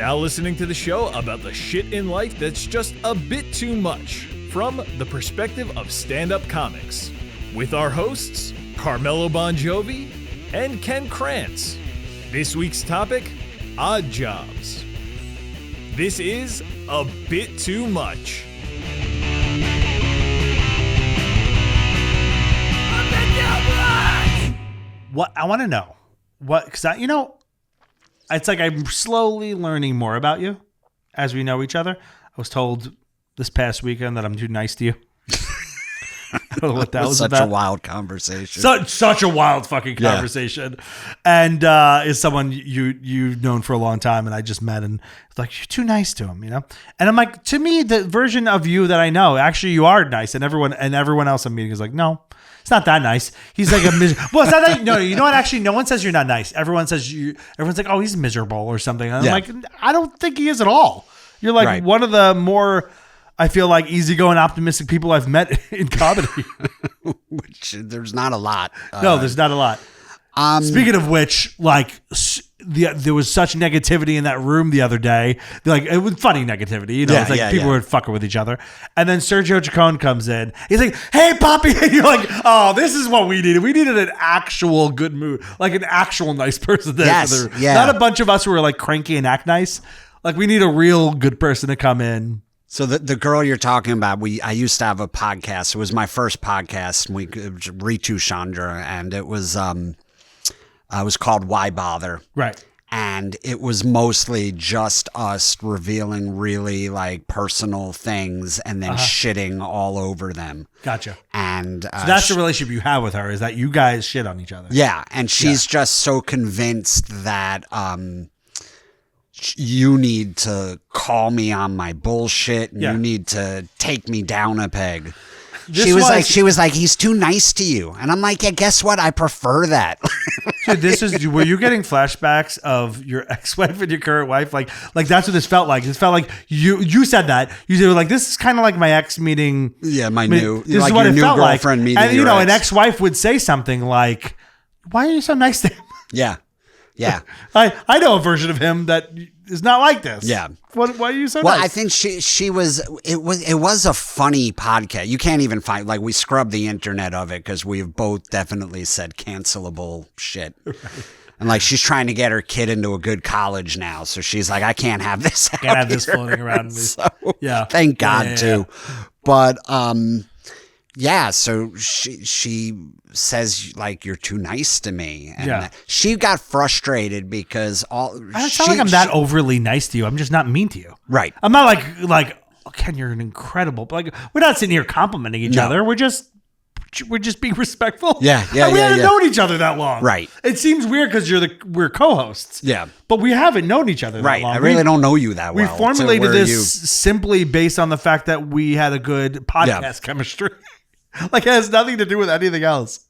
now listening to the show about the shit in life that's just a bit too much from the perspective of stand-up comics with our hosts, Carmelo Bongiovi and Ken Krantz. This week's topic, odd jobs. This is a bit too much. What I want to know, because it's like I'm slowly learning more about you as we know each other. I was told this past weekend that I'm too nice to you. I don't know what that was such about. a wild conversation. Such a wild fucking conversation. And is someone you've known for a long time, and I just met, and it's like, you're too nice to him, And I'm like, to me, the version of you that I know, actually you are nice, and everyone else I'm meeting is like, no. It's not that nice. He's like well, it's not that. No, you know what? Actually, no one says you're not nice. Everyone's like, oh, he's miserable or something. And I'm like, I don't think he is at all. You're like one of the more, I feel like, easygoing, optimistic people I've met in comedy. Which there's not a lot. No, there's not a lot. Speaking of which, like, there was such negativity in that room the other day. Like, it was funny negativity, It's like people were fucking with each other. And then Sergio Chacon comes in. He's like, "Hey, Poppy," and you're like, "Oh, this is what we needed. We needed an actual good mood, like an actual nice person there. Yes, Not a bunch of us who are like cranky and act nice. Like, we need a real good person to come in." So the girl you're talking about, I used to have a podcast. It was my first podcast. It was Ritu Chandra, and it was called Why Bother? Right. And it was mostly just us revealing really like personal things and then shitting all over them. Gotcha. And so that's the relationship you have with her, is that you guys shit on each other. Yeah. And she's just so convinced that you need to call me on my bullshit and you need to take me down a peg. She was like, he's too nice to you. And I'm like, yeah, guess what? I prefer that. Dude, were you getting flashbacks of your ex-wife and your current wife? Like that's what this felt like. This felt like you said that. You were like, this is kind of like my ex meeting. Yeah, this like is what your it new felt girlfriend like. meeting And, your ex. an ex-wife would say something like, why are you so nice to him? Yeah. Yeah. I know a version of him that is not like this. Yeah. Why are you so nice? Well, I think it was a funny podcast. You can't even find, like, we scrubbed the internet of it because we've both definitely said cancelable shit. Right. And like, she's trying to get her kid into a good college now. So she's like, I can't have this. Can't have this floating around me. So, yeah. Thank God too. But, yeah, so she says, like, you're too nice to me. And she got frustrated because it's not like I'm that overly nice to you. I'm just not mean to you. Right. I'm not like, oh, Ken, you're an incredible. Like, we're not sitting here complimenting each other. We're just being respectful. Yeah. And we haven't known each other that long. Right. It seems weird because we're co-hosts. Yeah. But we haven't known each other that long. I really don't know you that well. We formulated this simply based on the fact that we had a good podcast chemistry. Like, it has nothing to do with anything else.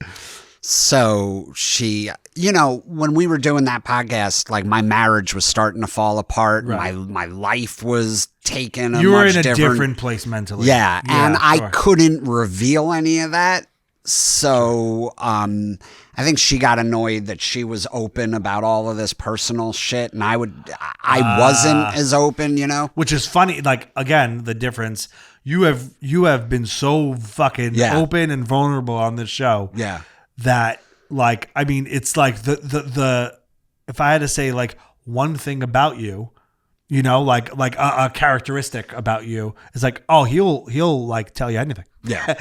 So she, when we were doing that podcast, like, my marriage was starting to fall apart. Right. My life was taken a You were much in a different different place mentally. Yeah. And I couldn't reveal any of that. So I think she got annoyed that she was open about all of this personal shit. And I wasn't as open, Which is funny. Like, again, the difference. You have been so fucking open and vulnerable on this show. Yeah. That, like, I mean, it's like the if I had to say, like, one thing about you, like a characteristic about you is like, oh, he'll like tell you anything. Yeah.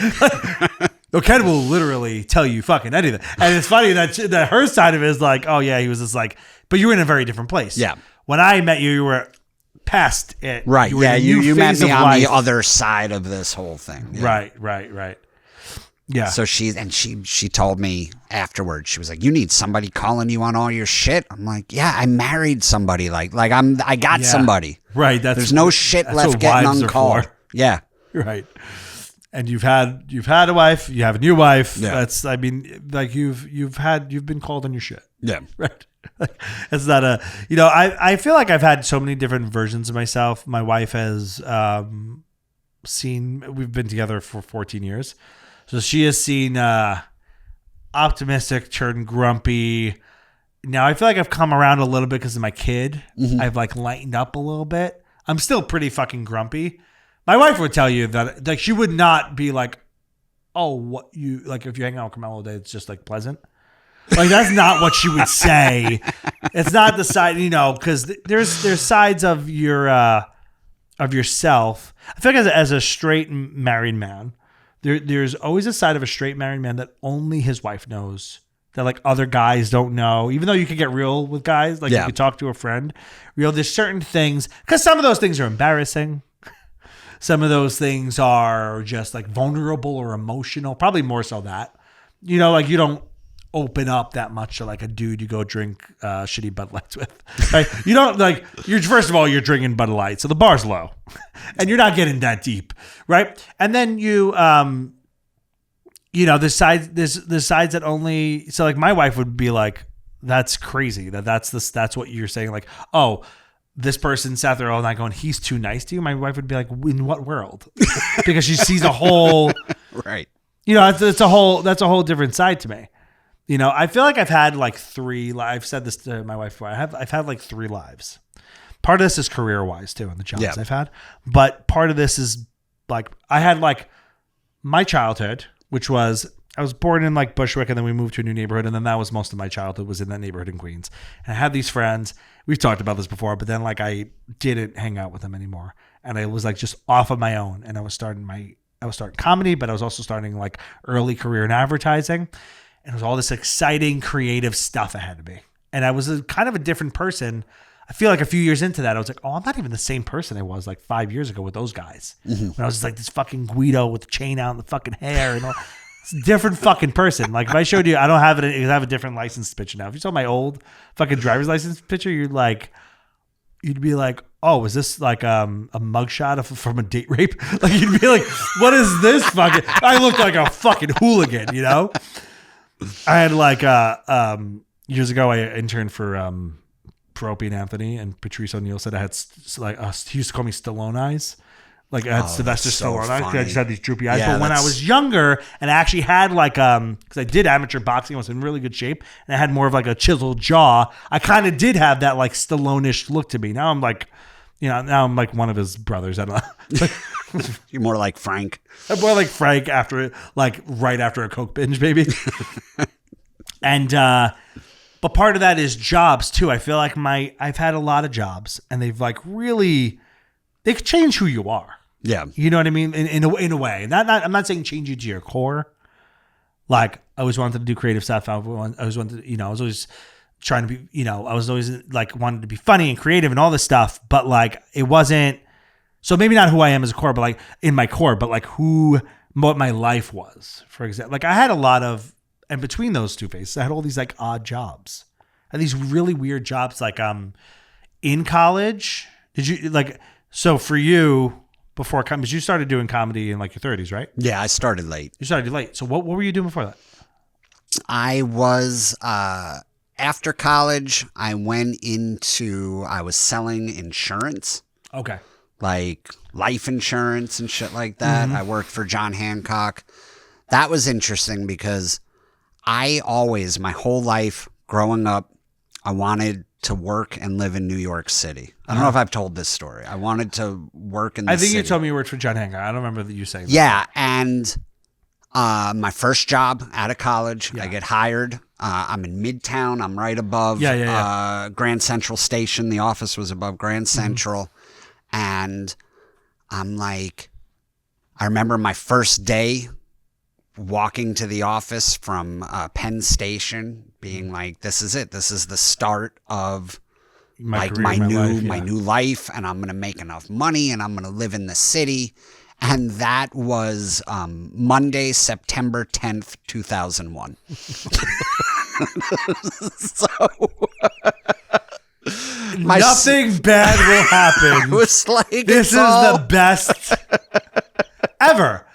Ken will literally tell you fucking anything. And it's funny that her side of it is like, oh yeah, he was just like, but you were in a very different place. Yeah. When I met you, you were past it. Right. You met me on the other side of this whole thing. Yeah. Right. Yeah. So she told me afterwards, she was like, you need somebody calling you on all your shit. I'm like, yeah, I married somebody. Like I got somebody. Right. There's no shit left getting uncalled. Yeah. Right. And you've had a wife, you have a new wife. Yeah. That's, I mean, like, you've been called on your shit. Yeah. Right. It's not I feel like I've had so many different versions of myself. My wife has we've been together for 14 years. So she has seen optimistic, turned grumpy, now I feel like I've come around a little bit because of my kid. I've like lightened up a little bit. I'm still pretty fucking grumpy. My wife would tell you that like she would not be like, oh, what you like if you hang out with Carmelo all day, it's just like pleasant. Like that's not what she would say. It's not the side, because there's sides of your of yourself. I feel like as a straight married man, there's always a side of a straight married man that only his wife knows, that like other guys don't know. Even though you could get real with guys, like you could talk to a friend, there's certain things, because some of those things are embarrassing. Some of those things are just like vulnerable or emotional, probably more so that, like you don't open up that much to like a dude you go drink shitty Bud Lights with, right? You don't like, first of all, you're drinking Bud Light, so the bar's low and you're not getting that deep, right? And then the sides that only, so like my wife would be like, that's crazy that's what you're saying, like, oh, this person sat there all night going, he's too nice to you. My wife would be like, in what world? Because she sees a whole, right. That's a whole different side to me. I feel like I've had like I've said this to my wife before. I've had like 3 lives. Part of this is career wise too, in the jobs I've had. But part of this is like, I had like my childhood, which was, I was born in like Bushwick and then we moved to a new neighborhood. And then that was most of my childhood was in that neighborhood in Queens. And I had these friends. We've talked about this before, but then like I didn't hang out with them anymore. And I was like just off of my own. And I was starting comedy, but I was also starting like early career in advertising. And it was all this exciting, creative stuff ahead of me. And I was kind of a different person. I feel like a few years into that, I was like, oh, I'm not even the same person I was like 5 years ago with those guys. When I was just like this fucking Guido with the chain out and the fucking hair and all. It's a different fucking person. Like if I showed you, I don't have it. I have a different license picture now. If you saw my old fucking driver's license picture, you'd be like, oh, is this like a mugshot from a date rape? Like you'd be like, what is this fucking? I looked like a fucking hooligan, I had like years ago I interned for Opie and Anthony, and Patrice O'Neill said I had he used to call me Stallone eyes. Like I had Sylvester Stallone eyes. I just had these droopy eyes. But when I was younger and I actually had like because I did amateur boxing, I was in really good shape, and I had more of like a chiseled jaw. I kind of did have that like Stallone-ish look to me. Now I'm like, now I'm like one of his brothers. I don't know. You're more like Frank. I'm more like Frank right after a Coke binge, baby. And but part of that is jobs too. I feel like I've had a lot of jobs, and they've like really, they could change who you are. Yeah, you know what I mean. In a way, I'm not saying change you to your core. Like I always wanted to do creative stuff. I always wanted to, I was always trying to be, I was always like wanted to be funny and creative and all this stuff. But like it wasn't. So maybe not who I am as a core, but like in my core, but like what my life was. For example, like I had a lot of, and between those two phases, I had all these like odd jobs. I had these really weird jobs. Like in college, did you like? So for you, before comedy, you started doing comedy in like your 30s, right? Yeah, I started late. You started late. So what were you doing before that? I was after college. I was selling insurance. Okay. Like life insurance and shit like that. I worked for John Hancock. That was interesting because I always, my whole life growing up, I wanted to work and live in New York City. I don't know if I've told this story. I wanted to work in the city. I think you told me you worked for John Hancock. I don't remember you saying that. Yeah, and my first job out of college, I get hired. I'm in Midtown. I'm right above Grand Central Station. The office was above Grand Central. And I'm like, I remember my first day walking to the office from Penn Station being like, this is it. This is the start of my new life. And I'm going to make enough money and I'm going to live in the city. And that was Monday, September 10th, 2001. So... Nothing bad will happen. It was like this is the best ever.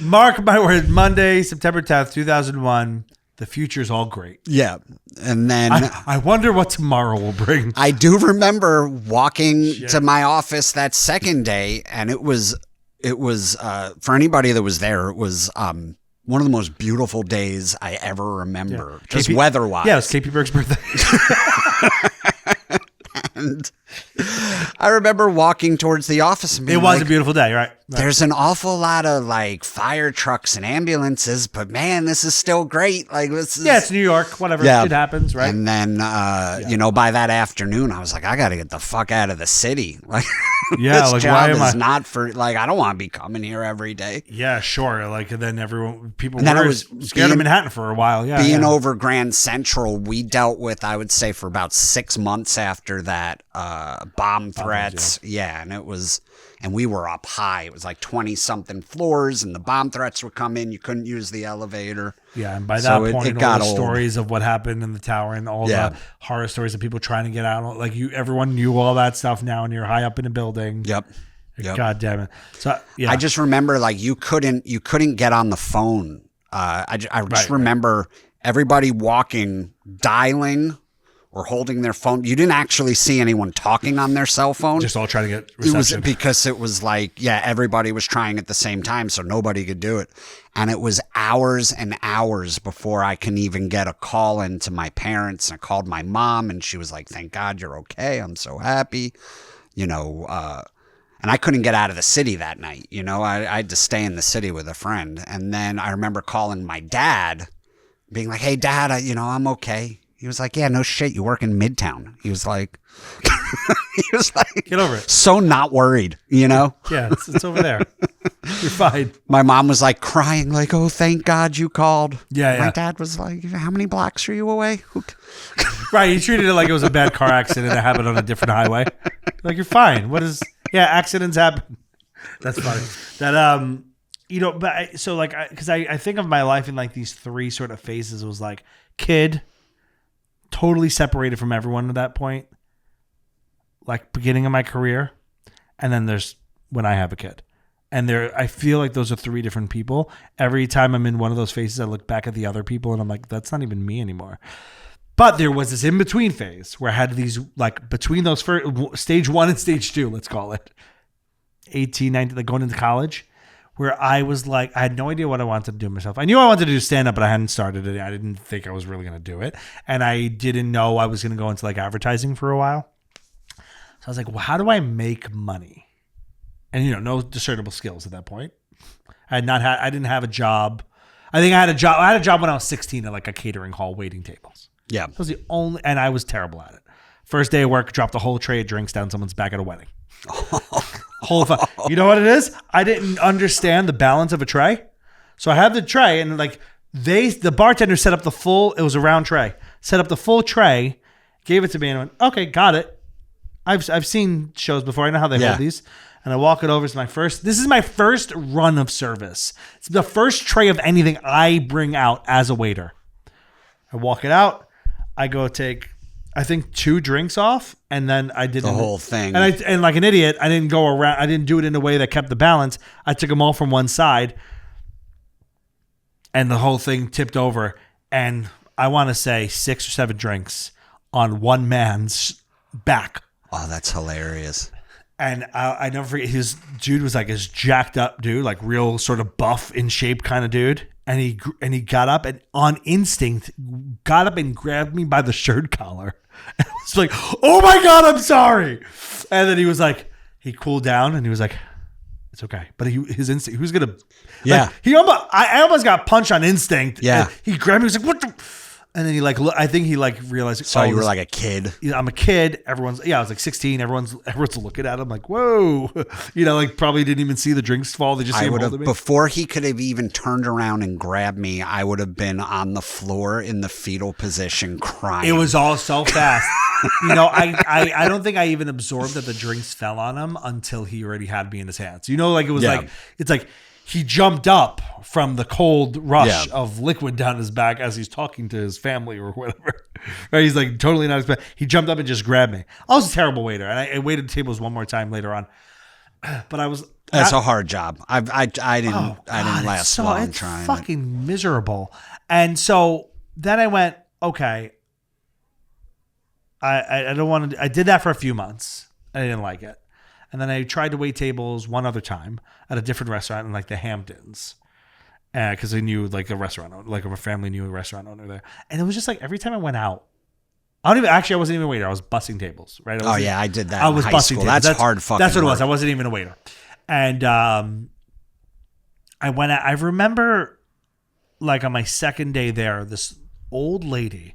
Mark my word. Monday, September 10th, 2001. The future's all great. Yeah, and then I wonder what tomorrow will bring. I do remember walking to my office that second day, and it was for anybody that was there. It was one of the most beautiful days I ever remember, just KP weather-wise. Yeah, it was KP Berg's birthday. And I remember walking towards the office and being It was like, a beautiful day, right? there's an awful lot of like fire trucks and ambulances, but man, this is still great. Like this is, Yeah, it's New York. Whatever. Yeah. It happens, right? And then, by that afternoon, I was like, I got to get the fuck out of the city. Like, Yeah, this like, job why am is I- not for, like, I don't want to be coming here every day. Yeah, sure. Like then people And then I were was scared of being- Manhattan for a while. Yeah, Being yeah. over Grand Central, we dealt with, I would say, for about 6 months after that, bomb threats. Yeah, and we were up high. It was like 20-something floors, and the bomb threats would come in. You couldn't use the elevator. Yeah, and by that So point, it all got the old. stories of what happened in the tower and all Yeah. the horror stories of people trying to get out, like everyone knew all that stuff now, and you're high up in a building. Yep. God damn it. So yeah, I just remember like you couldn't get on the phone. I just remember everybody walking, dialing, or holding their phone. You didn't actually see anyone talking on their cell phone. just all trying to get It was reception. because it was like, yeah, everybody was trying at the same time, so nobody could do it. And it was hours and hours before I can even get a call in to my parents. And I called my mom, and she was like, "Thank God you're okay. I'm so happy." And I couldn't get out of the city that night. I had to stay in the city with a friend. And then I remember calling my dad, being like, "Hey, Dad, I'm okay." He was like, "Yeah, no shit. You work in Midtown." He was like, Get over it. so not worried, Yeah, it's over there. You're fine. My mom was like crying, like, "Oh, thank God you called." Yeah, My yeah. dad was like, "How many blocks are you away?" Right, he treated it like it was a bad car accident that happened on a different highway. Like, you're fine. What is? Yeah, accidents happen. That's funny. That because I think of my life in like these three sort of phases. It was like kid, totally separated from everyone at that point, like beginning of my career, and then there's when I have a kid. And I feel like those are three different people. Every time I'm in one of those phases, I look back at the other people and I'm like, that's not even me anymore. But there was this in-between phase where I had these, like, between those stage 1 and stage 2, let's call it, 18, 19, like going into college, where I was like, I had no idea what I wanted to do myself. I knew I wanted to do stand-up, but I hadn't started it. I didn't think I was really going to do it. And I didn't know I was going to go into, like, advertising for a while. So I was like, well, how do I make money? And, no discernible skills at that point. I didn't have a job. I think I had a job. I had a job when I was 16 at, like, a catering hall waiting tables. Yeah. That was the only, and I was terrible at it. First day of work, dropped a whole tray of drinks down someone's back at a wedding. You know what it is? I didn't understand the balance of a tray. So I had the tray, and like the bartender set up it was a round tray, set up the full tray, gave it to me, and I went, okay, got it. I've seen shows before. I know how they hold these. And I walk it over. This is my first run of service. It's the first tray of anything I bring out as a waiter. I walk it out. I go take, I think, 2 drinks off, and then I did The whole thing. And like an idiot, I didn't go around. I didn't do it in a way that kept the balance. I took them all from one side, and the whole thing tipped over. And I want to say 6 or 7 drinks on one man's back. Oh, that's hilarious. And I never forget, his dude was like this jacked up dude, like real sort of buff in shape kind of dude. And he got up and on instinct got up and grabbed me by the shirt collar. And I was like, "Oh my God, I'm sorry." And then he was like, he cooled down and he was like, "It's okay." But his instinct, he was gonna, Yeah. I almost got punched on instinct. Yeah. And he grabbed me. He was like, "What the?" And then he I think he realized. So you were like a kid. I'm a kid. I was like 16. Everyone's looking at him like, whoa. Probably didn't even see the drinks fall. They just see him holding me. Before he could have even turned around and grabbed me, I would have been on the floor in the fetal position crying. It was all so fast. I don't think I even absorbed that the drinks fell on him until he already had me in his hands. It was it's like he jumped up from the cold rush of liquid down his back as he's talking to his family or whatever. Right? He's like totally not expecting. He jumped up and just grabbed me. I was a terrible waiter, and I waited tables one more time later on. But I was. That's a hard job. I didn't last long trying. It's fucking miserable. And so then I went, okay. I don't want to. I did that for a few months. I didn't like it. And then I tried to wait tables one other time at a different restaurant in like the Hamptons. because they knew like a restaurant owner, like a family knew a restaurant owner there. And it was just like every time I went out, I wasn't even a waiter. I was bussing tables, right? I did that. I was in high bussing school. tables. That's hard fucking. That's what it was. work. I wasn't even a waiter. And I went out, I remember like on my second day there, this old lady,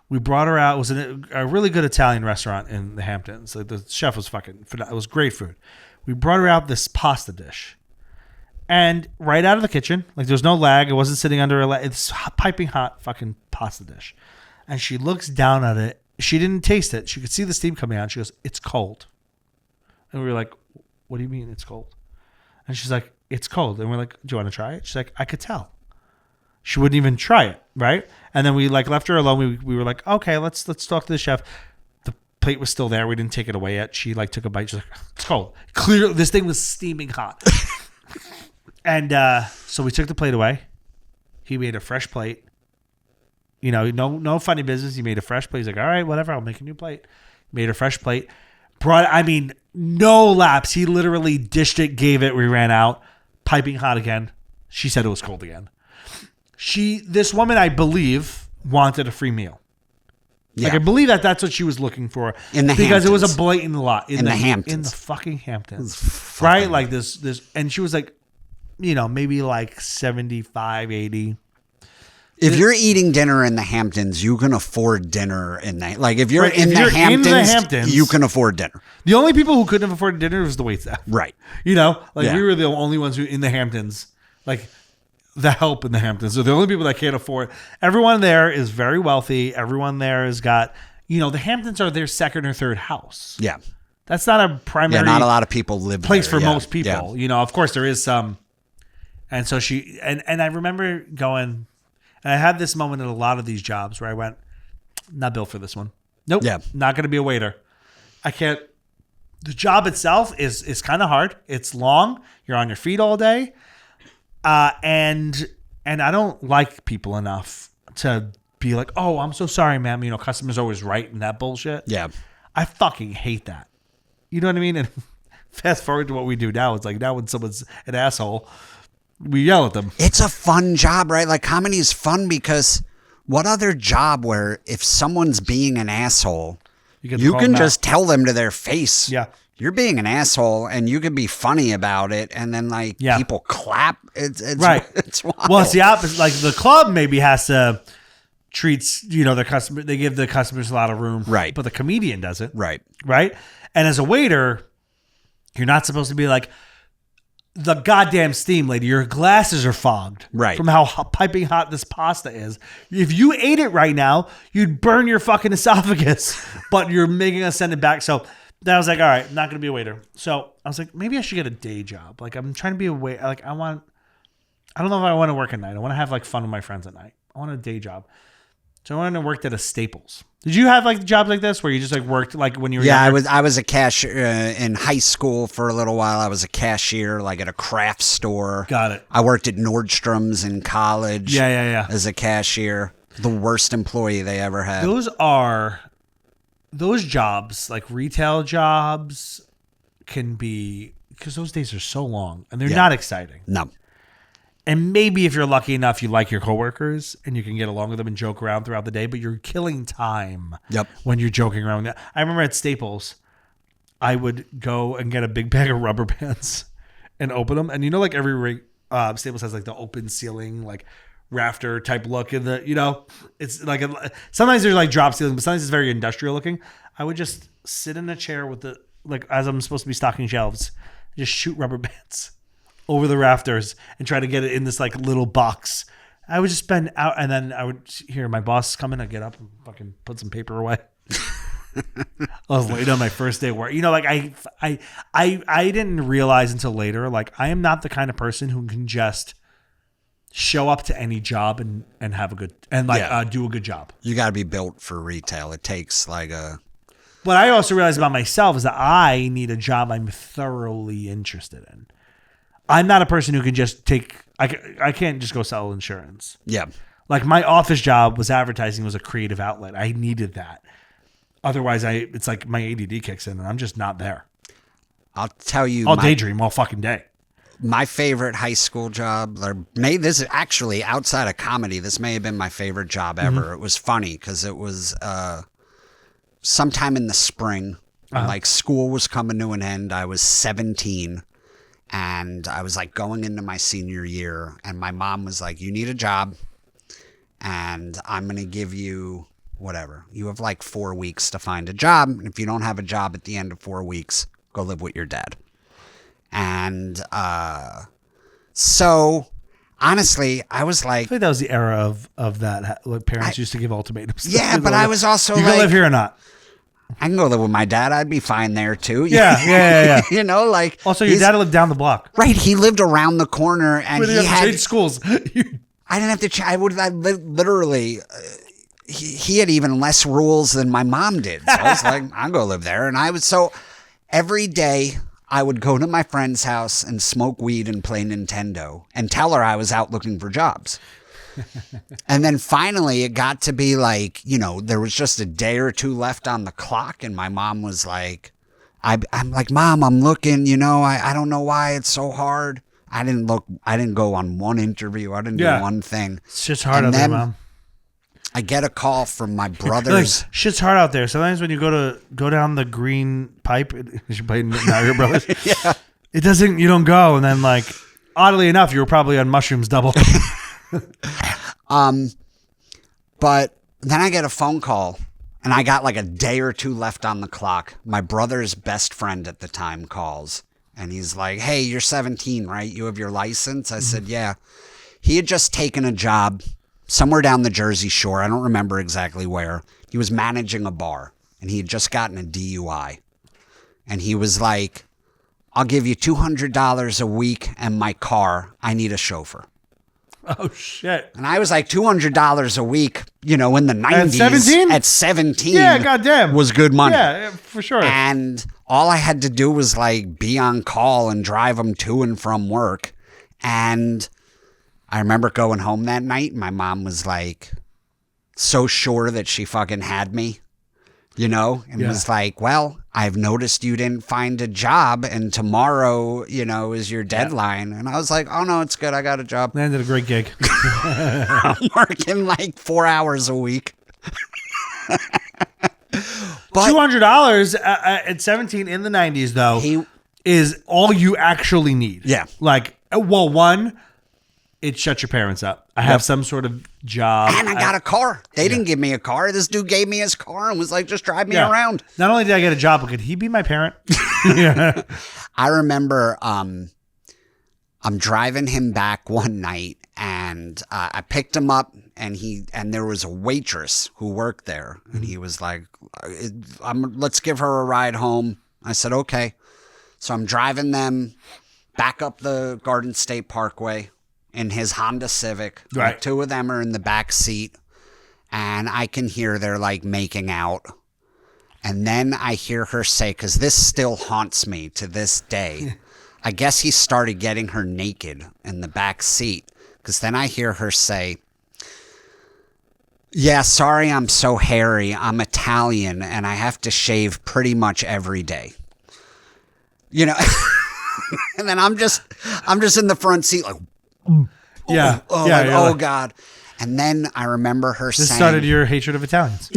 we brought her out. It was a really good Italian restaurant in the Hamptons. Like the chef was fucking phenomenal. It was great food. We brought her out this pasta dish. And right out of the kitchen, like there was no lag. It wasn't sitting under a lag. It's piping hot fucking pasta dish. And she looks down at it. She didn't taste it. She could see the steam coming out. She goes, "It's cold." And we were like, "What do you mean it's cold?" And she's like, "It's cold." And we're like, "Do you want to try it?" She's like, "I could tell." She wouldn't even try it, right? And then we like left her alone. We were like, "Okay, let's talk to the chef." The plate was still there. We didn't take it away yet. She like took a bite. She's like, "It's cold." Clearly, this thing was steaming hot. And so we took the plate away. He made a fresh plate. You know, no funny business. He made a fresh plate. He's like, "All right, whatever. I'll make a new plate." Made a fresh plate. No laps. He literally dished it, gave it. We ran out. Piping hot again. She said it was cold again. This woman, I believe, wanted a free meal. Yeah. Like I believe that's what she was looking for In the because Hamptons. it was a blatant lot In the Hamptons. in the fucking Hamptons, right? Like this, and she was like, you know, maybe like 75, 80. If you're eating dinner in the Hamptons, you can afford dinner in the if you're, in, the Hamptons, you can afford dinner. The only people who couldn't afford dinner was the waitstaff, Right? You know, like Yeah. we were the only ones who in the Hamptons, like the help in the Hamptons. So the only people that can't afford. Everyone there is very wealthy. Everyone there has got, you know, the Hamptons are their second or third house. Yeah. That's not a primary. Yeah, not a lot of people live place there. for Yeah. most people. Yeah. You know, of course there is some. And so she and I remember going, and I had this moment in a lot of these jobs where I went, not built for this one. Nope. Yeah. Not going to be a waiter. I can't. The job itself is kind of hard. It's long. You're on your feet all day. And I don't like people enough to be like, "Oh, I'm so sorry, ma'am. You know, customer's always right," and that bullshit. Yeah. I fucking hate that. You know what I mean? And fast forward to what we do now. It's like now when someone's an asshole, we yell at them. It's a fun job, right? Like comedy is fun because what other job where if someone's being an asshole, you can just tell them to their face, Yeah. you're being an asshole, and you can be funny about it, and then people clap. It's Right. It's wild. Well, it's the opposite. Like the club maybe has to treats, you know, their customer. They give the customers a lot of room, Right. But the comedian doesn't, Right. Right. And as a waiter, you're not supposed to be like the goddamn steam lady. Your glasses are fogged, Right. from how piping hot this pasta is. If you ate it right now, you'd burn your fucking esophagus. But you're making us send it back. So then I was like, all right, I'm not gonna be a waiter. So I was like, maybe I should get a day job. Like I'm trying to be a waiter. Like I don't know if I want to work at night. I want to have like fun with my friends at night. I want a day job. So I went and worked at a Staples. Did you have like jobs like this where you just like worked like when you were younger? I was a cashier in high school for a little while. I was a cashier like at a craft store. Got it. I worked at Nordstrom's in college. Yeah. As a cashier. The worst employee they ever had. Those jobs, like retail jobs, can be, because those days are so long and they're not exciting. No. And maybe if you're lucky enough, you like your coworkers and you can get along with them and joke around throughout the day, but you're killing time when you're joking around. I remember at Staples, I would go and get a big bag of rubber bands and open them. And you know, like every Staples has like the open ceiling, like rafter type look in the, you know, it's like, sometimes there's like drop ceiling, but sometimes it's very industrial looking. I would just sit in a chair with the, like, as I'm supposed to be stocking shelves, just shoot rubber bands over the rafters and try to get it in this like little box. I would just spend out, and then I would hear my boss come in. I'd get up and fucking put some paper away. I was late on my first day of work. You know, like I didn't realize until later, like I am not the kind of person who can just show up to any job and have a good, and like do a good job. You got to be built for retail. It takes like a... What I also realized about myself is that I need a job I'm thoroughly interested in. I'm not a person who can just take, I can't just go sell insurance. Yeah. Like my office job was advertising, was a creative outlet. I needed that. Otherwise, it's like my ADD kicks in and I'm just not there. I'll tell you. I'll daydream all fucking day. my favorite high school job, this is actually outside of comedy. This may have been my favorite job ever. It was funny because it was sometime in the spring. Like school was coming to an end. I was 17 and I was like going into my senior year, and my mom was like, you need a job and I'm going to give you whatever. You have like 4 weeks to find a job. And if you don't have a job at the end of 4 weeks, go live with your dad. And so honestly, I was like, I think that was the era of that. Like parents used to give ultimatums. Yeah, but I was also you like, can live here or not. I can go live with my dad. I'd be fine there too. Yeah. You know, like Also, your dad lived down the block. Right, he lived around the corner, and he had change schools. I didn't have to. I literally. He had even less rules than my mom did. So I was like, I'll go live there, and I was so every day. I would go to my friend's house and smoke weed and play Nintendo and tell her I was out looking for jobs. And then finally it got to be like, you know, there was just a day or two left on the clock. And my mom was like, I'm like, Mom, I'm looking, you know, I don't know why it's so hard. I didn't go on one interview. I didn't do one thing. It's just hard out there, Mom. I get a call from my brothers. Like, shit's hard out there. Sometimes when you go down the green pipe, you should play Mario Brothers. Yeah. It doesn't, you don't go. And then like, oddly enough, you were probably on mushrooms double. But then I get a phone call and I got like a day or two left on the clock. My brother's best friend at the time calls and he's like, hey, you're 17, right? You have your license? I said, yeah. He had just taken a job somewhere down the Jersey Shore. I don't remember exactly where. He was managing a bar and he had just gotten a DUI. And he was like, I'll give you $200 a week and my car. I need a chauffeur. Oh, shit. And I was like, $200 a week, you know, in the 90s. At 17? Yeah, goddamn. Was good money. Yeah, for sure. And all I had to do was like be on call and drive him to and from work. And I remember going home that night. My mom was like so sure that she fucking had me, you know, and was like, well, I've noticed you didn't find a job and tomorrow, you know, is your deadline. And I was like, oh, no, it's good. I got a job. Landed a great gig. I'm working like 4 hours a week. But $200 at 17 in the 90s, though, is all you actually need. Yeah. Like, well, one, it shuts your parents up. I have some sort of job. And I got a car. They didn't give me a car. This dude gave me his car and was like, just drive me around. Not only did I get a job, but could he be my parent? I remember I'm driving him back one night and I picked him up and there was a waitress who worked there. And he was like, let's give her a ride home. I said, okay. So I'm driving them back up the Garden State Parkway in his Honda Civic. Right. Two of them are in the back seat and I can hear they're like making out. And then I hear her say, because this still haunts me to this day, I guess he started getting her naked in the back seat. Because then I hear her say, yeah, sorry I'm so hairy. I'm Italian and I have to shave pretty much every day. You know, and then I'm just in the front seat like, oh God. And then I remember her saying, this started your hatred of Italians.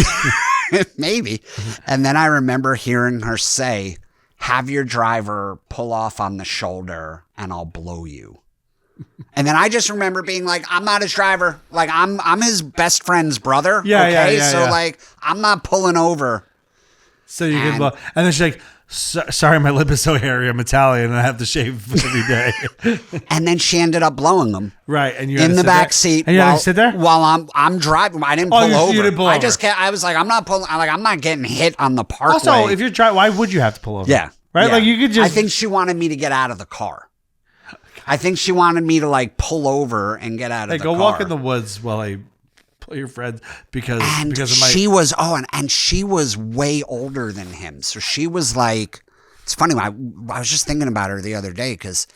Maybe. And then I remember hearing her say, have your driver pull off on the shoulder and I'll blow you. And then I just remember being like, I'm not his driver. Like I'm his best friend's brother. So like, I'm not pulling over. So you can blow. And then she's like, sorry, my lip is so hairy. I'm Italian and I have to shave every day. And then she ended up blowing him. Right. And you in the back seat. And you had to sit there? While I'm driving. I didn't pull over. You didn't pull over. I just kept, I was like, I'm not pulling. I'm not getting hit on the parkway. Also, if you're driving, why would you have to pull over? Yeah. Right? Yeah. Like you could just. I think she wanted me to get out of the car. I think she wanted me to like pull over and get out of the car. Go walk in the woods while I play your friends because of my. She was and she was way older than him, so she was like. It's funny. I was just thinking about her the other day because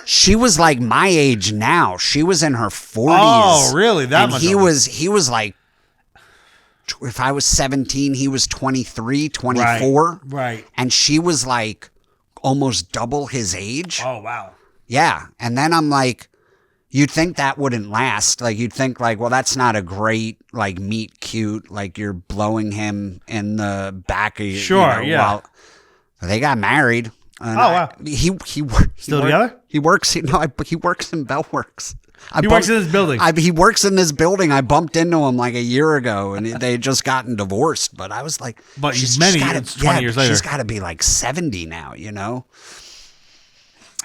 she was like my age now. She was in her 40s. Oh, really? That much? He was like. If I was 17, he was 23, 24. Right. And she was like almost double his age. Oh, wow. Yeah. And then I'm like, you'd think that wouldn't last. Like, you'd think like, well, that's not a great, like, meet cute. Like, you're blowing him in the back of your, Sure, yeah. While they got married. And wow. He Still together? He works, he works in Bellworks. He works in this building. He works in this building. I bumped into him like a year ago, and they had just gotten divorced. But I was like, but it's 20 years later. She's got to be like 70 now,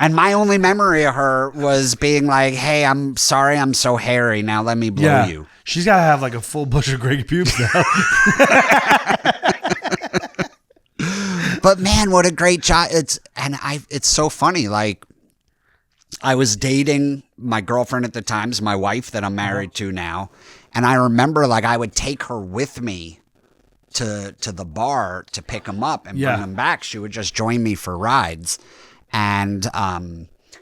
And my only memory of her was being like, hey, I'm sorry I'm so hairy. Now let me blow you. She's got to have like a full bush of gray pubes now. But man, what a great job. It's so funny. Like, I was dating my girlfriend at the time, my wife that I'm married to now. And I remember like I would take her with me to the bar to pick him up and bring him back. She would just join me for rides. And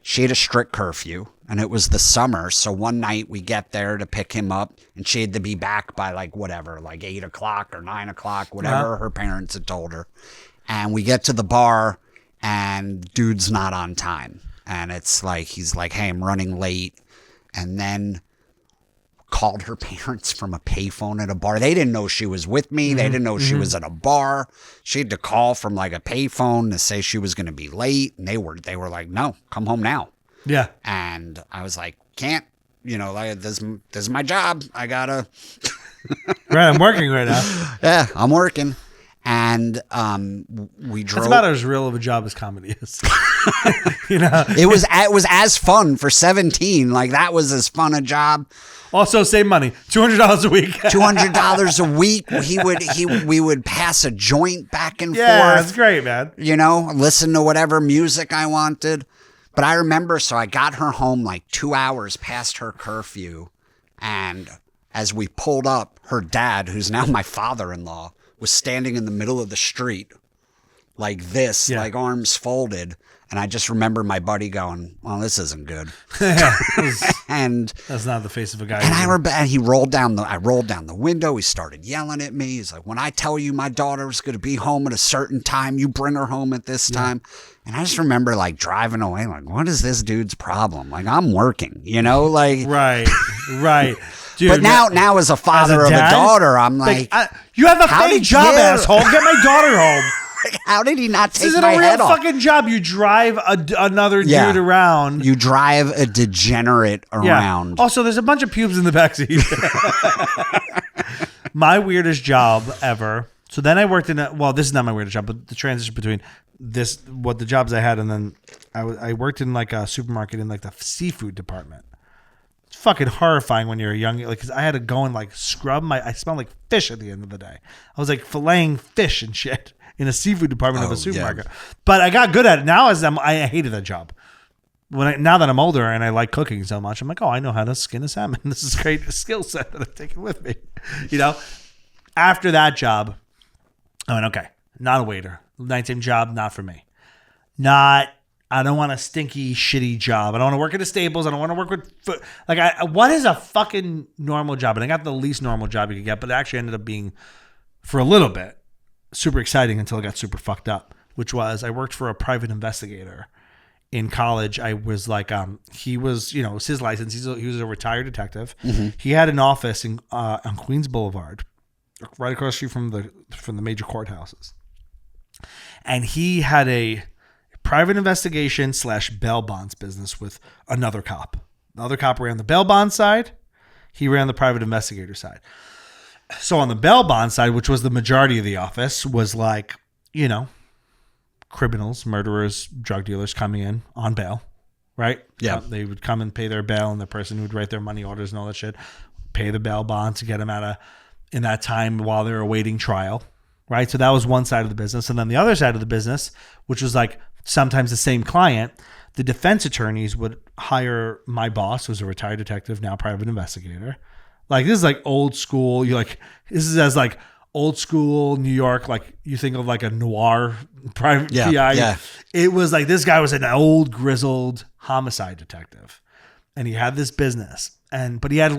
she had a strict curfew, and it was the summer. So one night we get there to pick him up, and she had to be back by like whatever, like 8 o'clock or 9 o'clock, whatever her parents had told her. And we get to the bar, and dude's not on time. And it's like, he's like, hey, I'm running late. And then called her parents from a payphone at a bar. They didn't know she was with me. They didn't know she was at a bar. She had to call from like a payphone to say she was going to be late. And they were like, no, come home now. Yeah. And I was like, can't, like this is my job. I gotta. Right. I'm working right now. Yeah, I'm working. And we drove. That's about as real of a job as comedy is. It was as fun for 17. Like, that was as fun a job. Also, save money. $200 a week. $200 a week. We would pass a joint back and forth. Yeah, that's great, man. Listen to whatever music I wanted. But I remember, so I got her home like 2 hours past her curfew, and as we pulled up, her dad, who's now my father-in-law, was standing in the middle of the street like this, like arms folded. And I just remember my buddy going, well, this isn't good. And that's not the face of a guy. And I rolled down the window. He started yelling at me. He's like, when I tell you my daughter was going to be home at a certain time, you bring her home at this time. And I just remember like driving away, like, what is this dude's problem? Like, I'm working, like. Right. Dude, but now as a father of a daughter, I'm like, you have a fake job, asshole. Get my daughter home. How did he not take this my head off? This is a real fucking job. You drive another dude around. You drive a degenerate around. Yeah. Also, there's a bunch of pubes in the backseat. My weirdest job ever. So then I worked this is not my weirdest job, but the transition between the jobs I had, and then I worked in like a supermarket in like the seafood department. It's fucking horrifying when you're a young, like, cause I had to go and like scrub I smelled like fish at the end of the day. I was like filleting fish and shit in a seafood department of a supermarket. Yeah. But I got good at it. Now I hated that job. Now that I'm older and I like cooking so much, I'm like, oh, I know how to skin a salmon. This is a great skill set that I've taken with me. After that job, I went, okay, not a waiter. Nighttime job, not for me. I don't want a stinky, shitty job. I don't want to work at the Staples. I don't want to work with food. What is a fucking normal job? And I got the least normal job you could get, but it actually ended up being, for a little bit, super exciting until I got super fucked up, which was I worked for a private investigator in college. I was like, he was, it was his license. He was a retired detective. Mm-hmm. He had an office on Queens Boulevard, right across the street from the major courthouses. And he had a private investigation / bail bonds business with another cop. The other cop ran the bail bond side. He ran the private investigator side. So on the bail bond side, which was the majority of the office, was like, criminals, murderers, drug dealers coming in on bail, right? Yeah. They would come and pay their bail, and the person who would write their money orders and all that shit, pay the bail bond to get them out of in that time while they're awaiting trial, right? So that was one side of the business. And then the other side of the business, which was like sometimes the same client, the defense attorneys would hire my boss, who's a retired detective, now private investigator. Like, this is like old school. This is as like old school New York. Like, you think of like a noir private PI. Yeah. It was like, this guy was an old grizzled homicide detective, and he had this business, but he had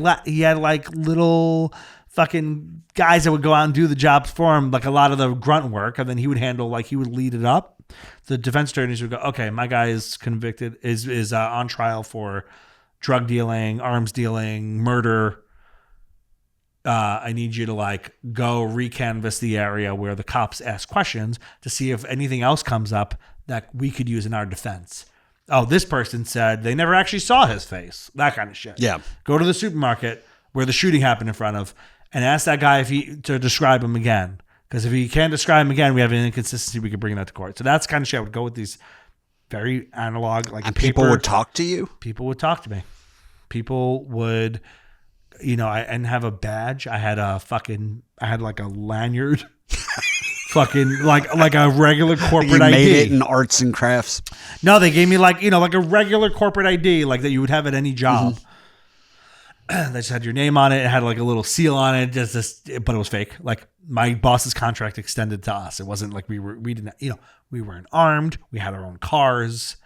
like little fucking guys that would go out and do the jobs for him, like a lot of the grunt work, and then he would lead it up. The defense attorneys would go, okay, my guy is convicted, is on trial for drug dealing, arms dealing, murder. I need you to like go recanvass the area where the cops ask questions to see if anything else comes up that we could use in our defense. Oh, this person said they never actually saw his face. That kind of shit. Yeah. Go to the supermarket where the shooting happened in front of and ask that guy to describe him again. Because if he can't describe him again, we have an inconsistency. We could bring that to court. So that's kind of shit. I would go with these very analog, like And paper. people would talk to you? People would talk to me. People would, I didn't have a badge. I had like a lanyard. Fucking like a regular corporate ID. You made it in arts and crafts? No, they gave me like a regular corporate ID, like that you would have at any job. They just had your name on it. It had like a little seal on it, but it was fake. Like my boss's contract extended to us. It wasn't like we weren't armed. We had our own cars.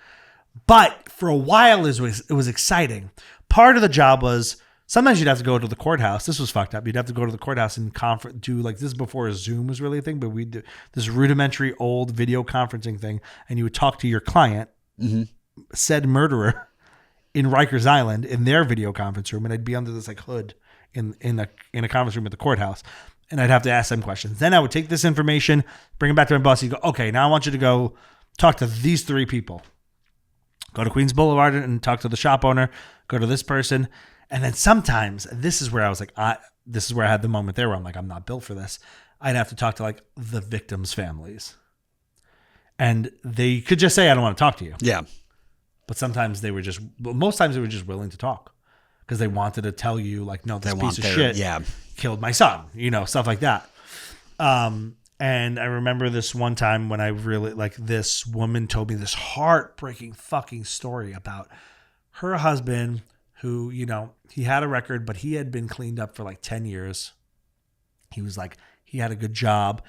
But for a while, it was exciting. Part of the job was sometimes you'd have to go to the courthouse. This was fucked up. You'd have to go to the courthouse and do like this is before Zoom was really a thing, but we'd do this rudimentary old video conferencing thing, and you would talk to your client, said murderer, in Rikers Island in their video conference room, and I'd be under this like hood in a conference room at the courthouse, and I'd have to ask them questions. Then I would take this information, bring it back to my boss. He'd go, okay, now I want you to go talk to these 3 people. Go to Queens Boulevard and talk to the shop owner. Go to this person. And then sometimes, this is where I was like, this is where I had the moment there where I'm like, I'm not built for this. I'd have to talk to like the victims' families. And they could just say, I don't want to talk to you. Yeah. But sometimes most times they were just willing to talk because they wanted to tell you like, no, this piece of shit killed my son, stuff like that. And I remember this one time when I really like this woman told me this heartbreaking fucking story about her husband who, he had a record, but he had been cleaned up for like 10 years. He was like, he had a good job.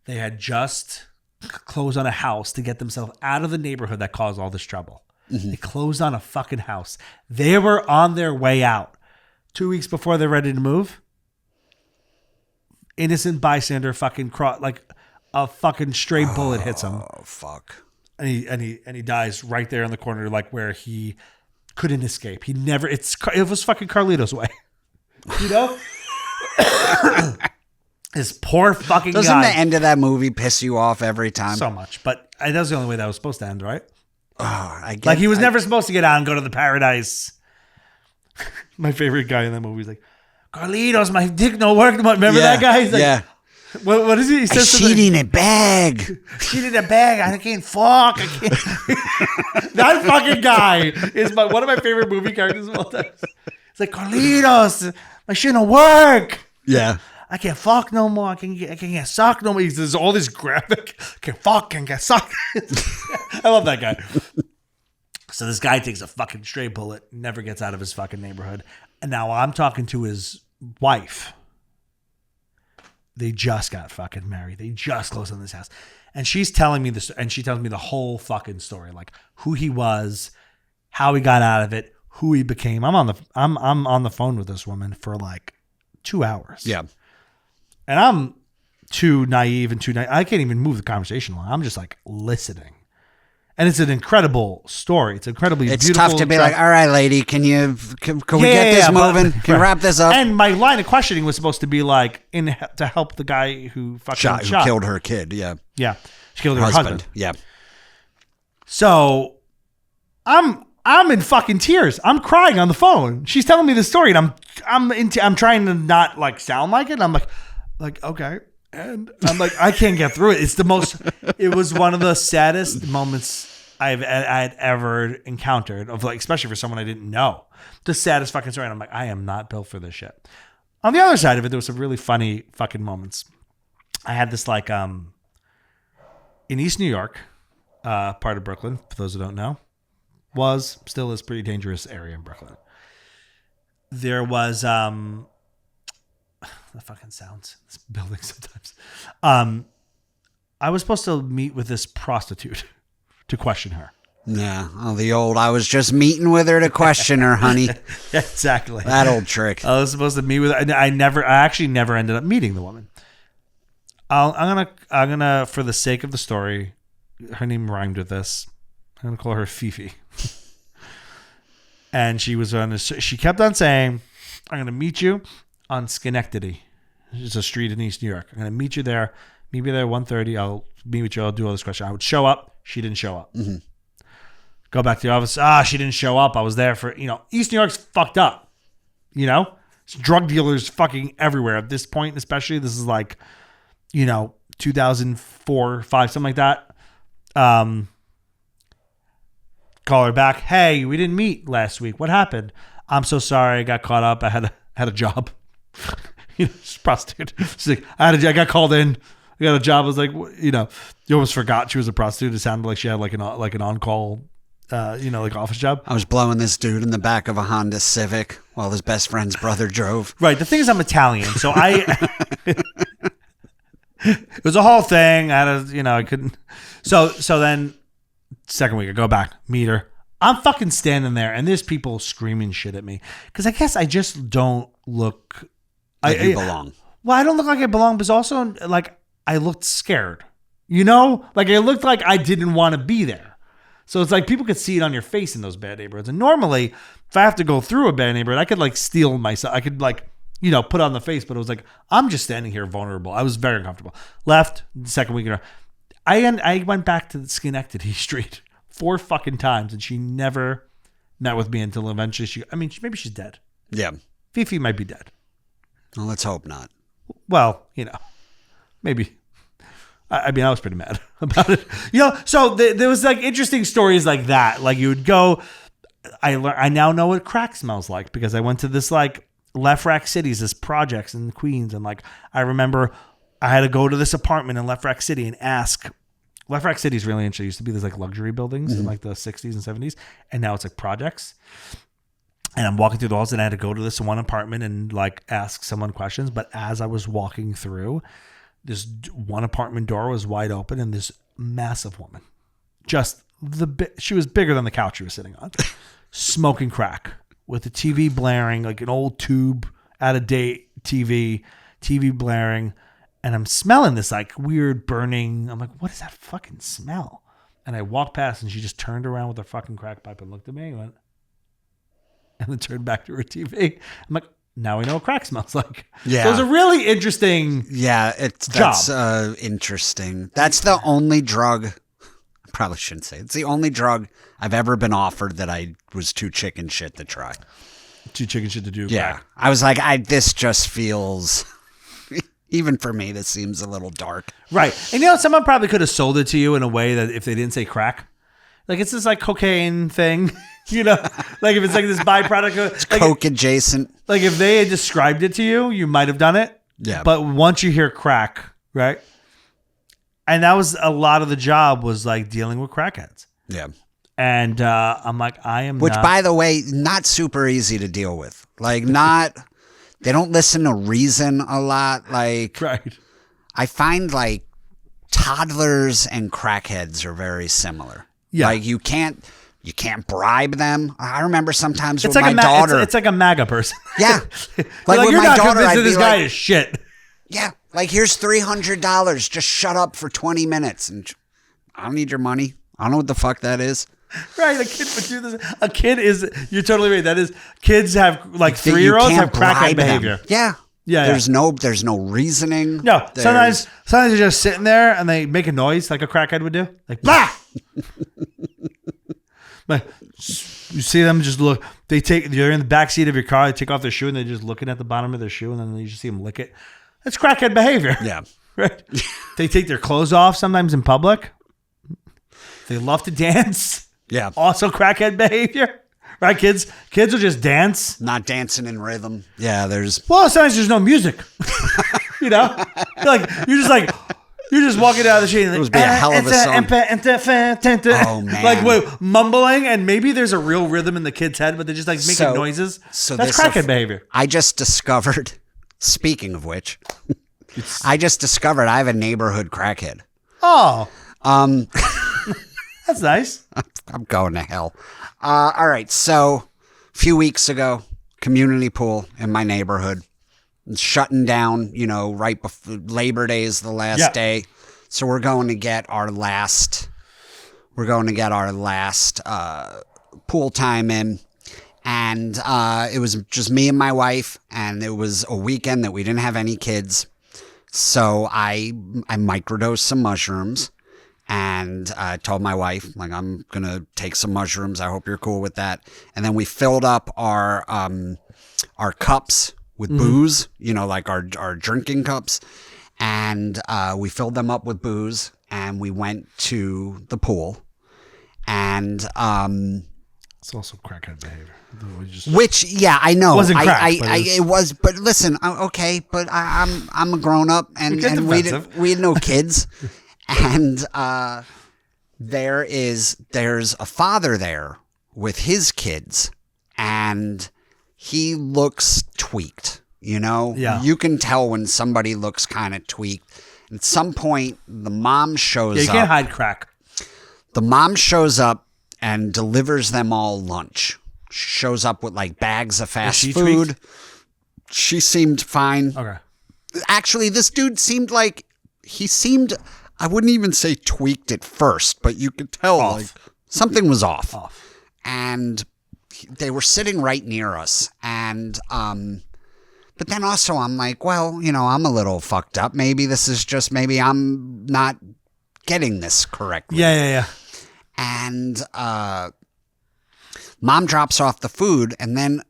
They had just closed on a house to get themselves out of the neighborhood that caused all this trouble. They closed on a fucking house. They were on their way out. 2 weeks before they're ready to move, innocent bystander fucking like a fucking stray bullet hits him. Oh fuck! And he dies right there in the corner, like where he couldn't escape. He never. It was fucking Carlito's way. This poor fucking guy. Doesn't the end of that movie piss you off every time? So much, but that was the only way that was supposed to end, right? Oh, like he was never supposed to get out and go to the paradise. My favorite guy in that movie is like, Carlitos, my dick no work. Remember that guy? He's like, what is he? He says shit in a bag. Shit in a bag. I can't fuck. I can't. That fucking guy is one of my favorite movie characters of all time. It's like, Carlitos, my shit don't work. Yeah. I can't fuck no more. I can't get sucked no more. There's all this graphic. Can't fuck, can't get sucked. I love that guy. So this guy takes a fucking stray bullet, never gets out of his fucking neighborhood. And now I'm talking to his wife. They just got fucking married. They just closed on this house. And she's telling me this, and she tells me the whole fucking story, like who he was, how he got out of it, who he became. I'm on the phone with this woman for like 2 hours. Yeah. And I'm too naive. I can't even move the conversation along. I'm just like listening. And it's an incredible story. It's incredibly beautiful. It's tough to be like, all right, lady, can we get this moving? Can we wrap this up? And my line of questioning was supposed to be like to help the guy who fucking shot. Killed her kid. Yeah. Yeah. She killed her husband. Yeah. So I'm in fucking tears. I'm crying on the phone. She's telling me the story, and I'm trying to not like sound like it. And I'm like, okay. And I'm like, I can't get through it. It was one of the saddest moments I'd ever encountered of like, especially for someone I didn't know. The saddest fucking story. And I'm like, I am not built for this shit. On the other side of it, there was some really funny fucking moments. I had this like, in East New York, part of Brooklyn, for those who don't know, still is pretty dangerous area in Brooklyn. There was, that fucking sounds this building sometimes. I was supposed to meet with this prostitute to question her. Yeah. Oh, the old, I was just meeting with her to question her, honey. Exactly. That old trick. I was supposed to meet with her. I actually never ended up meeting the woman. I'm gonna, for the sake of the story, her name rhymed with this. I'm going to call her FiFi. And she kept on saying, I'm going to meet you on Schenectady. It's a street in East New York. I'm going to meet you there. Meet me there at 1:30. I'll meet with you. I'll do all this question. I would show up. She didn't show up. Mm-hmm. Go back to the office. She didn't show up. I was there for, East New York's fucked up. It's drug dealers fucking everywhere at this point, especially. This is like, 2004, 5, something like that. Call her back. Hey, we didn't meet last week. What happened? I'm so sorry. I got caught up. I had a job. She's a prostitute. She's like, I got called in. I got a job. I was like, you almost forgot she was a prostitute. It sounded like she had like an on-call, like office job. I was blowing this dude in the back of a Honda Civic while his best friend's brother drove. Right. The thing is, I'm Italian, so it was a whole thing. I couldn't. So then, second week, I go back, meet her. I'm fucking standing there, and there's people screaming shit at me because I guess I just don't look like you belong. Well, I don't look like I belong, but also like I looked scared. Like I looked like I didn't want to be there. So it's like people could see it on your face in those bad neighborhoods. And normally, if I have to go through a bad neighborhood, I could like steal myself. I could like, put on the face, but it was like, I'm just standing here vulnerable. I was very uncomfortable. Left, the second week, I went back to Schenectady Street 4 fucking times, and she never met with me until eventually maybe she's dead. Yeah. FiFi might be dead. Well, let's hope not. Well, maybe. I was pretty mad about it. So there was like interesting stories like that. Like you would go, I now know what crack smells like because I went to this like Left Rack Cities, this projects in Queens. And like, I remember I had to go to this apartment in Left Rack City and ask. Left Rack City is really interesting. It used to be these like luxury buildings in like the 60s and 70s. And now it's like projects. And I'm walking through the halls and I had to go to this one apartment and like ask someone questions. But as I was walking through, this one apartment door was wide open and this massive woman, she was bigger than the couch she was sitting on, smoking crack with the TV blaring, like an old tube out of date TV blaring. And I'm smelling this like weird burning. I'm like, what is that fucking smell? And I walked past and she just turned around with her fucking crack pipe and looked at me and went, and then turned back to her TV. I'm like, now we know what crack smells like. Yeah. So it was a really interesting that's interesting. That's the only drug, I probably shouldn't say, it's the only drug I've ever been offered that I was too chicken shit to try. Too chicken shit to do. Yeah. Crack. I was like, this just feels, even for me, this seems a little dark. Right. And someone probably could have sold it to you in a way that if they didn't say crack, like it's this like cocaine thing. Like if it's like this byproduct of it's like, coke adjacent. Like if they had described it to you, you might have done it. Yeah. But once you hear crack, right? And that was a lot of the job was like dealing with crackheads. Yeah. And I'm like, Which, by the way, not super easy to deal with. Like they don't listen to reason a lot. Like, right. I find like toddlers and crackheads are very similar. Yeah. Like you can't bribe them. I remember sometimes it's with like my daughter. It's like a MAGA person. Yeah. Like with you're my not daughter, convinced I'd that this be guy like, is shit. Yeah. Like here's $300. Just shut up for 20 minutes. And I don't need your money. I don't know what the fuck that is. Right. A kid would do this. A kid is, you're totally right. That is, kids have like 3-year-olds have crackhead behavior. Them. Yeah. Yeah. There's no reasoning. No. Sometimes they're just sitting there and they make a noise like a crackhead would do. Like, blah! But you see them just look. They're in the back seat of your car. They take off their shoe and they're just looking at the bottom of their shoe, and then you just see them lick it. That's crackhead behavior. Yeah, right. They take their clothes off sometimes in public. They love to dance. Yeah, also crackhead behavior. Right, kids will just dance. Not dancing in rhythm. Yeah, sometimes there's no music. You're just walking out of the street and it would be a hell of a song. Oh man! Like mumbling, and maybe there's a real rhythm in the kid's head, but they're just like making noises. So that's crackhead behavior. I just discovered. Speaking of which, I just discovered I have a neighborhood crackhead. Oh, that's nice. I'm going to hell. All right, so a few weeks ago, community pool in my neighborhood. It's shutting down, right before Labor Day is the last day. So we're going to get our last We're going to get our last pool time in. And it was just me and my wife, and it was a weekend that we didn't have any kids. So I microdosed some mushrooms, and I told my wife, like, I'm going to take some mushrooms. I hope you're cool with that. And then we filled up our cups with booze, you know, like our drinking cups. And we filled them up with booze, and we went to the pool. And it's also crackhead behavior. Which, yeah, I know. It wasn't crack, it was, but listen, okay, but I'm a grown up, and we had no kids, and there's a father there with his kids, and he looks tweaked. You know, you can tell when somebody looks kind of tweaked. At some point, the mom shows up. You can't hide crack. The mom shows up and delivers them all lunch. Shows up with like bags of fast food. Tweaked? She seemed fine. Okay. Actually, this dude seemed like I wouldn't even say tweaked at first, but you could tell like something was off. And they were sitting right near us. And, but then also I'm like, well, you know, I'm a little fucked up. Maybe I'm not getting this correctly. Yeah. And, Mom drops off the food, and then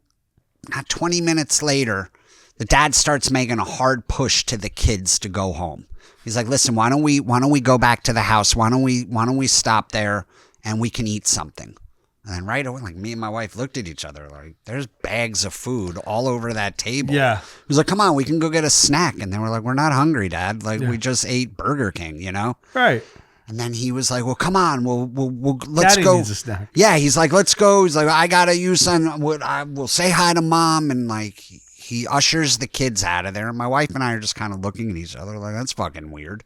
not 20 minutes later, the dad starts making a hard push to the kids to go home. He's like, "Listen, why don't we go back to the house? Why don't we stop there and we can eat something?" And then right away, like me and my wife looked at each other, like there's bags of food all over that table. Yeah. He was like, "Come on, we can go get a snack." And then we're like, "We're not hungry, Dad. Like we just ate Burger King, you know?" Right. And then he was like, "Well, come on, let's Daddy go." needs a snack. Yeah, he's like, "Let's go." He's like, "I gotta use some. We'll say hi to Mom," and like he ushers the kids out of there. And my wife and I are just kind of looking at each other like, "That's fucking weird."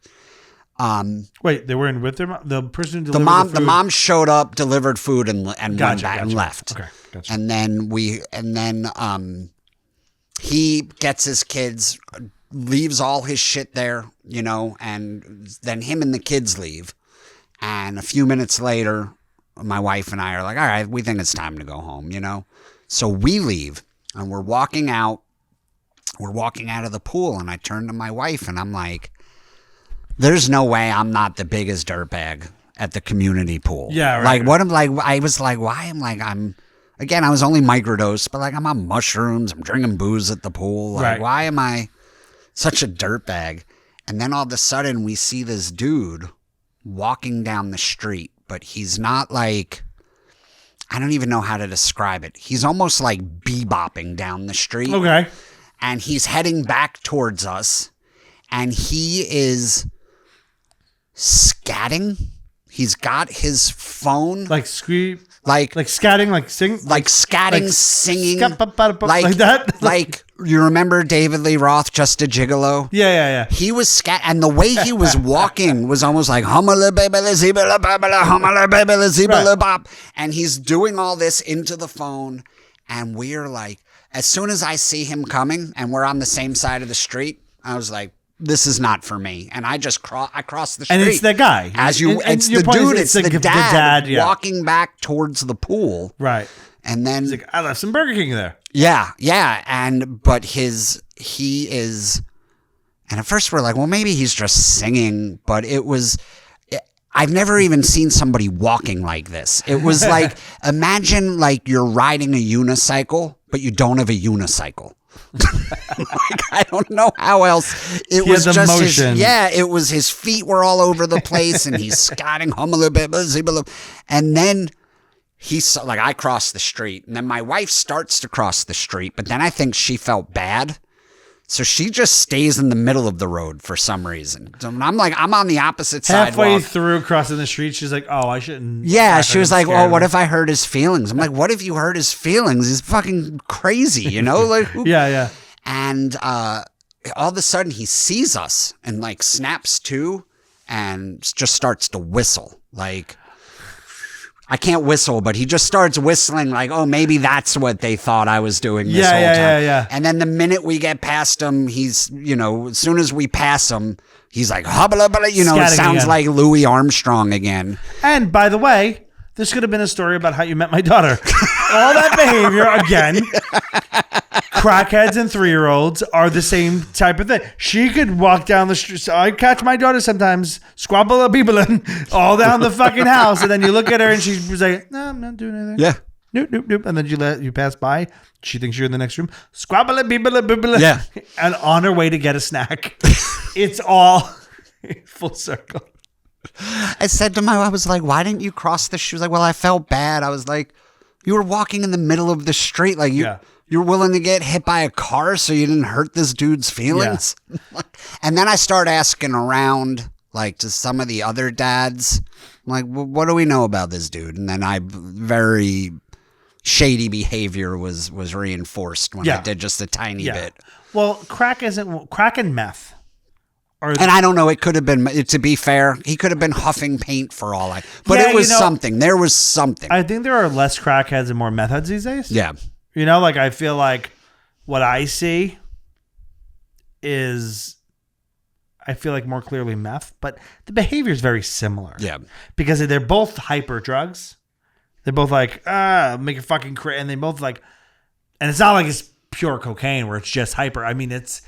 Wait, they were in with their mom? The person who delivered the food? The mom showed up, delivered food, and went back and left. Okay, gotcha. And then he gets his kids, leaves all his shit there, you know, and then him and the kids leave. And a few minutes later, my wife and I are like, all right, we think it's time to go home, you know? So we leave, and we're walking out of the pool, and I turn to my wife, and I'm like, there's no way I'm not the biggest dirtbag at the community pool. Yeah, right. Like, what I'm like, I was like, why? Again, I was only microdosed, but like, I'm on mushrooms, I'm drinking booze at the pool. Like, why am I such a dirtbag? And then all of a sudden, we see this dude walking down the street, but he's not like, I don't even know how to describe it. He's almost like bebopping down the street. Okay. And he's heading back towards us, and he is scatting. He's got his phone. Like scream. Like scatting, like sing. Like scatting, singing. Like that? Like, you remember David Lee Roth, Just a Gigolo? Yeah. He was scat, and the way he was walking was almost like humala babala zibala babala humala babala zibala bop, and he's doing all this into the phone, and we're like, as soon as I see him coming, and we're on the same side of the street, I was like, this is not for me. And I just crossed the street. And it's the guy. It's the dude, it's the dad walking back towards the pool. Right. And then he's like, I left some Burger King there. Yeah. But he is, and at first we're like, well, maybe he's just singing, but I've never even seen somebody walking like this. It was like, imagine like you're riding a unicycle, but you don't have a unicycle. Like, I don't know how else. It was just motion. It was his feet were all over the place, and he's scatting, and then he's like, I crossed the street, and then my wife starts to cross the street, but then I think she felt bad, so she just stays in the middle of the road for some reason. So I'm like, I'm on the opposite side. Halfway through crossing the street, she's like, oh, I shouldn't. Yeah, she was like, oh, what if I hurt his feelings? I'm like, what if you hurt his feelings? He's fucking crazy, you know? Like, yeah. And all of a sudden, he sees us and like snaps to and just starts to whistle. Like, I can't whistle, but he just starts whistling like, oh, maybe that's what they thought I was doing this whole time. Yeah. And then the minute we get past him, he's, as soon as we pass him, he's like, hubba, it sounds again. like Louis Armstrong again. And by the way, this could have been a story about how you met my daughter. All that behavior, again, crackheads and 3-year-olds are the same type of thing. She could walk down the street. So I catch my daughter sometimes squabbling all down the fucking house. And then you look at her and she's like, no, I'm not doing anything. Yeah. Nope. And then you pass by. She thinks you're in the next room. Squabbling. Yeah. And on her way to get a snack. It's all full circle. I said to my wife, I was like, why didn't you cross the street? She was like, well, I felt bad. I was like, you were walking in the middle of the street. Like you're willing to get hit by a car so you didn't hurt this dude's feelings. Yeah. And then I start asking around, like, to some of the other dads, I'm like, well, what do we know about this dude? And then very shady behavior was reinforced when I did just a tiny bit. Well, crack and meth. And I don't know, it could have been, to be fair, he could have been huffing paint for all but it was something. There was something. I think there are less crackheads and more meth heads these days. Yeah. Like I feel like what I see is, I feel like more clearly meth, but the behavior is very similar. Yeah. Because they're both hyper drugs. They're both like, make it fucking crazy. And they both like, and it's not like it's pure cocaine where it's just hyper. I mean, it's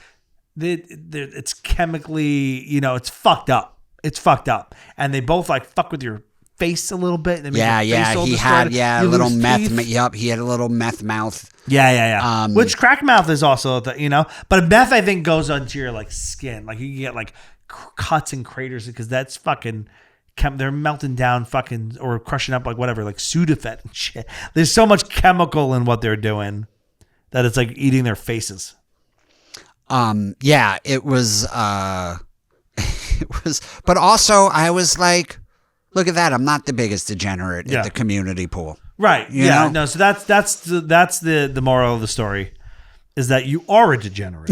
chemically, it's fucked up. It's fucked up. And they both like fuck with your face a little bit. He had a little meth. Yep, he had a little meth mouth. Yeah. Which crack mouth is also, but meth I think goes onto your like skin. Like you can get like cuts and craters because that's fucking, they're melting down fucking or crushing up like whatever, like Sudafed and shit. There's so much chemical in what they're doing that it's like eating their faces. It was, but also I was like, look at that. I'm not the biggest degenerate at the community pool. Right. You know? No. So that's the moral of the story is that you are a degenerate,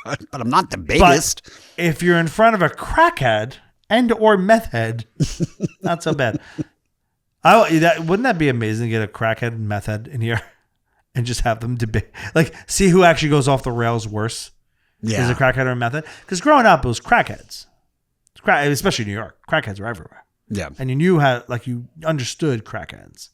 but I'm not the biggest. But if you're in front of a crackhead and or meth head, not so bad. Wouldn't that be amazing to get a crackhead and meth head in here? And just have them debate, like, see who actually goes off the rails worse. Yeah. Is a crackhead or a meth head? Because growing up, it was crackheads. Especially New York. Crackheads were everywhere. Yeah. And you knew you understood crackheads.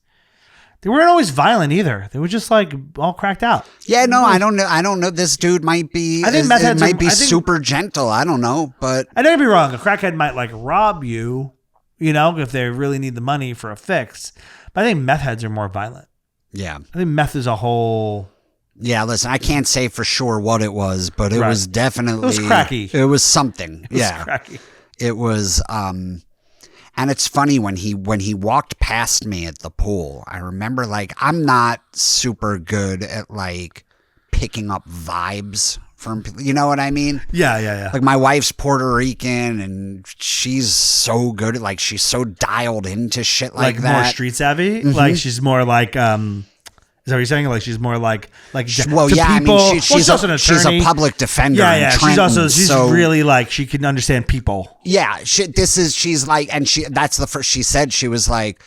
They weren't always violent either. They were just like all cracked out. Yeah, no, I don't know. This dude might be, I think meth heads might be super gentle. I don't know, but. I don't get me wrong. A crackhead might like rob you, if they really need the money for a fix. But I think meth heads are more violent. Yeah. I think meth is a whole... Yeah, listen, I can't say for sure what it was, but it was definitely... It was cracky. It was something. It was cracky. It was... and it's funny, when he walked past me at the pool, I remember, like, I'm not super good at, like, picking up vibes from people. You know what I mean? Yeah. Like, my wife's Puerto Rican, and she's so good at, like, she's so dialed into shit like that. More street savvy? Mm-hmm. Like, she's more like, is that what you're saying? Like, she's more like well, to yeah, people. I mean, she's also an attorney. She's a public defender. Yeah. Trenton, she's really like, she can understand people. Yeah. She's like, and that's the first, she said, she was like,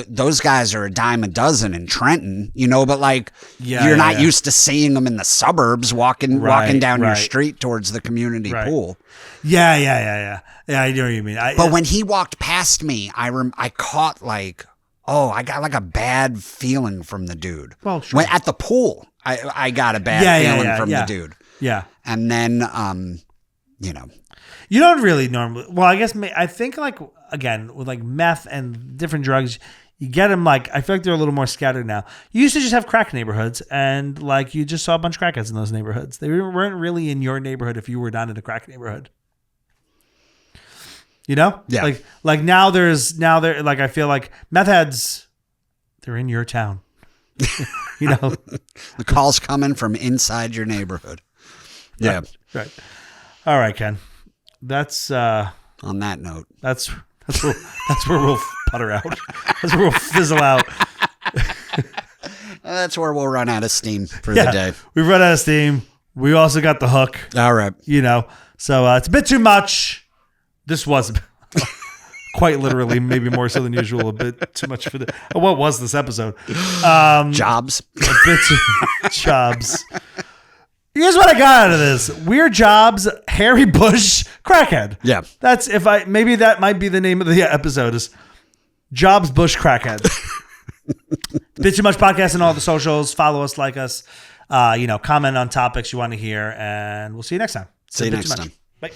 those guys are a dime a dozen in Trenton, but like you're not used to seeing them in the suburbs walking down your street towards the community pool. Yeah. I know what you mean. But when he walked past me, I caught like, I got like a bad feeling from the dude. Well, sure. At the pool, I got a bad feeling from the dude. Yeah. And then, You don't really normally. Well, I guess I think like again with like meth and different drugs, you get them like I feel like they're a little more scattered now. You used to just have crack neighborhoods, and like you just saw a bunch of crackheads in those neighborhoods. They weren't really in your neighborhood if you were not in a crack neighborhood. Yeah. Like now there like I feel like meth heads, they're in your town. The call's coming from inside your neighborhood. Yeah. Right. All right, Ken. That's on that note. That's where we'll putter out. That's where we'll fizzle out. That's where we'll run out of steam for the day. We've run out of steam. We also got the hook. All right. So it's a bit too much. This was Quite literally, maybe more so than usual. A bit too much for the. What was this episode? Jobs. A bit jobs. Here's what I got out of this: Weird Jobs, Harry Bush, Crackhead. Yeah, that's maybe that might be the name of the episode is Jobs, Bush, Crackhead. Bit Too Much Podcast and all the socials. Follow us, like us. Comment on topics you want to hear, and we'll see you next time. See you next time. Bye.